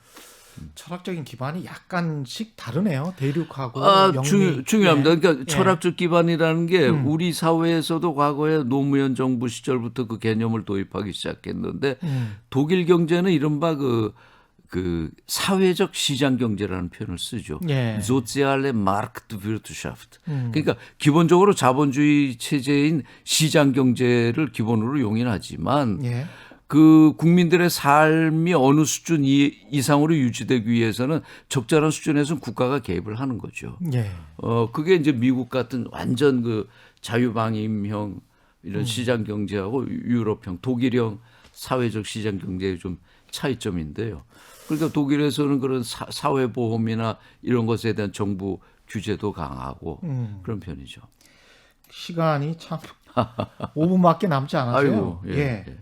철학적인 기반이 약간씩 다르네요. 대륙하고 중요합니다. 그러니까 예. 철학적 기반이라는 게 우리 사회에서도 과거에 노무현 정부 시절부터 그 개념을 도입하기 시작했는데 독일 경제는 이른바 그 사회적 시장 경제라는 표현을 쓰죠. 예. Soziale Marktwirtschaft. 그러니까 기본적으로 자본주의 체제인 시장 경제를 기본으로 용인하지만 예. 그 국민들의 삶이 어느 수준 이상으로 유지되기 위해서는 적절한 수준에서 국가가 개입을 하는 거죠. 예. 그게 이제 미국 같은 완전 그 자유방임형 이런 시장 경제하고 유럽형, 독일형 사회적 시장 경제의 좀 차이점인데요. 그러니까 독일에서는 그런 사회보험이나 이런 것에 대한 정부 규제도 강하고 그런 편이죠. 시간이 참 5분밖에 남지 않았어요. 아이고, 예, 예. 예.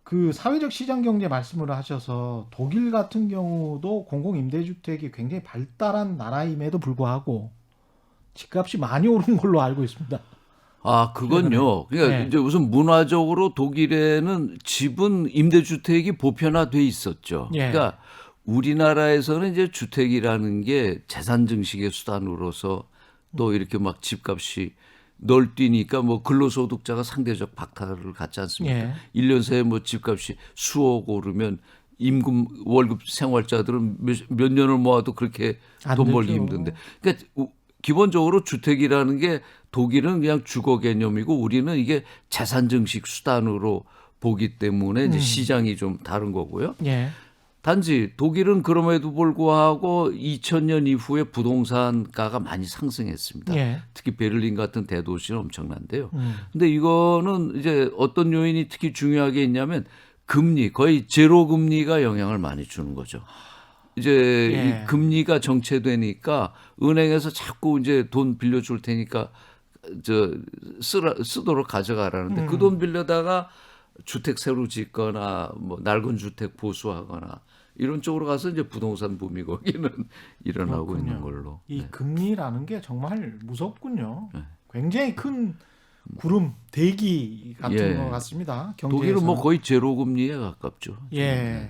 그 사회적 시장 경제 말씀을 하셔서 독일 같은 경우도 공공 임대주택이 굉장히 발달한 나라임에도 불구하고 집값이 많이 오른 걸로 알고 있습니다. 아, 그건요. 그러니까 네. 이제 우선 문화적으로 독일에는 집은 임대주택이 보편화돼 있었죠. 예. 그러니까 우리나라에서는 이제 주택이라는 게 재산 증식의 수단으로서 또 이렇게 막 집값이 널뛰니까 뭐 근로소득자가 상대적 박탈을 갖지 않습니까? 예. 1년 새에 뭐 집값이 수억 오르면 임금 월급 생활자들은 몇 년을 모아도 그렇게 안 돈 벌기 되죠. 힘든데. 그러니까 기본적으로 주택이라는 게 독일은 그냥 주거 개념이고 우리는 이게 재산 증식 수단으로 보기 때문에 이제 시장이 좀 다른 거고요. 예. 단지 독일은 그럼에도 불구하고 2000년 이후에 부동산가가 많이 상승했습니다. 예. 특히 베를린 같은 대도시는 엄청난데요. 근데 이거는 이제 어떤 요인이 특히 중요하게 있냐면 금리, 거의 제로 금리가 영향을 많이 주는 거죠. 이제 예. 이 금리가 정체되니까 은행에서 자꾸 이제 돈 빌려줄 테니까 쓰도록 가져가라는데 그 돈 빌려다가 주택 새로 짓거나 뭐 낡은 주택 보수하거나 이런 쪽으로 가서 이제 부동산 붐이 거기는 일어나고 그렇군요. 있는 걸로. 이 네. 금리라는 게 정말 무섭군요. 네. 굉장히 큰 구름, 대기 같은 예. 것 같습니다. 독일은 뭐 거의 제로 금리에 가깝죠. 예.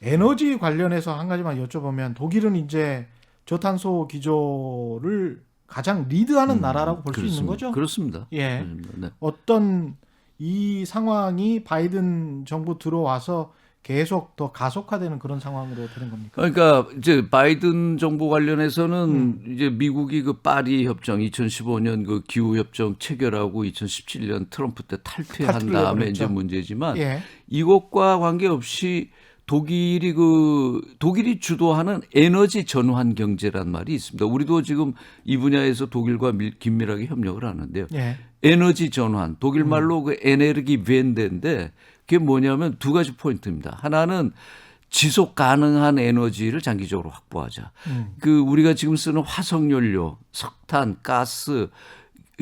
에너지 관련해서 한 가지만 여쭤보면 독일은 이제 저탄소 기조를 가장 리드하는 나라라고 볼 수 있는 거죠? 그렇습니다. 예. 그렇습니다. 네. 어떤 이 상황이 바이든 정부 들어와서 계속 더 가속화되는 그런 상황으로 되는 겁니까? 그러니까 이제 바이든 정부 관련해서는 이제 미국이 그 파리 협정 2015년 그 기후 협정 체결하고 2017년 트럼프 때 탈퇴한 탈퇴를 다음에 해버렸죠. 이제 문제지만 예. 이것과 관계없이 독일이 주도하는 에너지 전환 경제란 말이 있습니다. 우리도 지금 이 분야에서 독일과 긴밀하게 협력을 하는데요. 예. 에너지 전환, 독일 말로 그 에네르기 벤데인데 그게 뭐냐면 두 가지 포인트입니다. 하나는 지속 가능한 에너지를 장기적으로 확보하자. 그 우리가 지금 쓰는 화석연료, 석탄, 가스,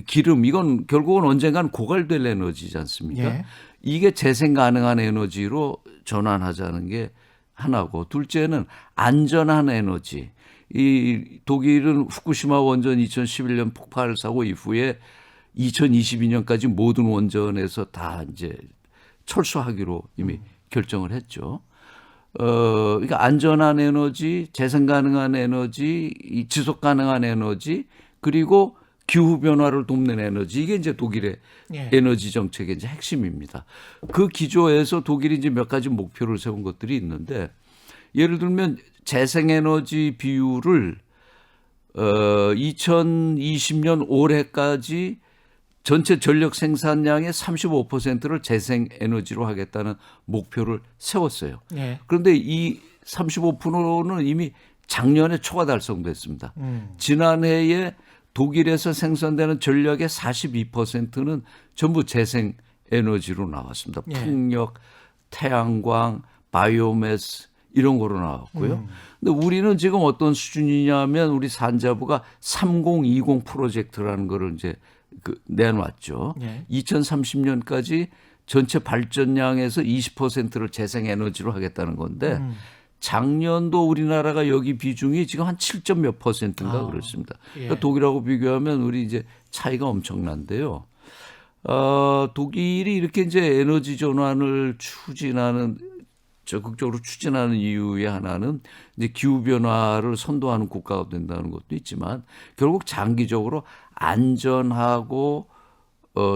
기름 이건 결국은 언젠간 고갈될 에너지지 않습니까? 예. 이게 재생 가능한 에너지로 전환하자는 게 하나고 둘째는 안전한 에너지. 이 독일은 후쿠시마 원전 2011년 폭발 사고 이후에 2022년까지 모든 원전에서 다 이제 철수하기로 이미 결정을 했죠. 그러니까 안전한 에너지, 재생 가능한 에너지, 이 지속 가능한 에너지, 그리고 기후 변화를 돕는 에너지 이게 이제 독일의 예. 에너지 정책의 이제 핵심입니다. 그 기조에서 독일이 이제 몇 가지 목표를 세운 것들이 있는데 예를 들면 재생 에너지 비율을 2020년 올해까지 전체 전력 생산량의 35%를 재생 에너지로 하겠다는 목표를 세웠어요. 예. 그런데 이 35%는 이미 작년에 초과 달성됐습니다. 지난해에 독일에서 생산되는 전력의 42%는 전부 재생 에너지로 나왔습니다. 예. 풍력, 태양광, 바이오매스 이런 거로 나왔고요. 근데 우리는 지금 어떤 수준이냐면 우리 산자부가 3020 프로젝트라는 거를 이제 내놨죠. 예. 2030년까지 전체 발전량에서 20%를 재생 에너지로 하겠다는 건데 작년도 우리나라가 여기 비중이 지금 한 7점 몇 %인가 그렇습니다. 예. 그러니까 독일하고 비교하면 우리 이제 차이가 엄청난데요. 독일이 이렇게 이제 에너지 전환을 적극적으로 추진하는 이유의 하나는 이제 기후 변화를 선도하는 국가가 된다는 것도 있지만 결국 장기적으로 안전하고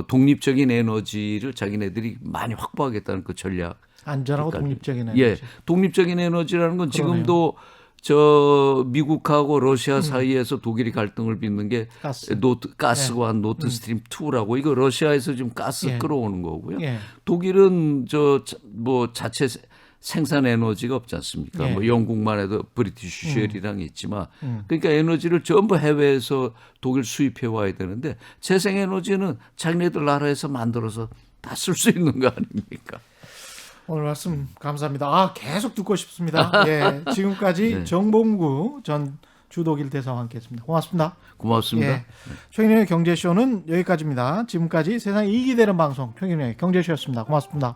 독립적인 에너지를 자기네들이 많이 확보하겠다는 그 전략. 안전하고 독립적인 에너지. 예, 독립적인 에너지라는 건 지금도 저 미국하고 러시아 사이에서 독일이 갈등을 빚는 게 가스. 가스와 노트 스트림 2라고 이거 러시아에서 지금 가스 예. 끌어오는 거고요. 예. 독일은 뭐 자체 생산 에너지가 없지 않습니까? 예. 뭐 영국만 해도 브리티시 쉘이랑 있지만 그러니까 에너지를 전부 해외에서 독일 수입해 와야 되는데 재생 에너지는 자기네들 나라에서 만들어서 다 쓸 수 있는 거 아닙니까? 오늘 말씀 감사합니다. 계속 듣고 싶습니다. 예, 지금까지 네. 정봉구 전 주독일 대사와 함께했습니다. 고맙습니다. 고맙습니다. 예, 최경영의 경제쇼는 여기까지입니다. 지금까지 세상이 이익이 되는 방송 최경영의 경제쇼였습니다. 고맙습니다.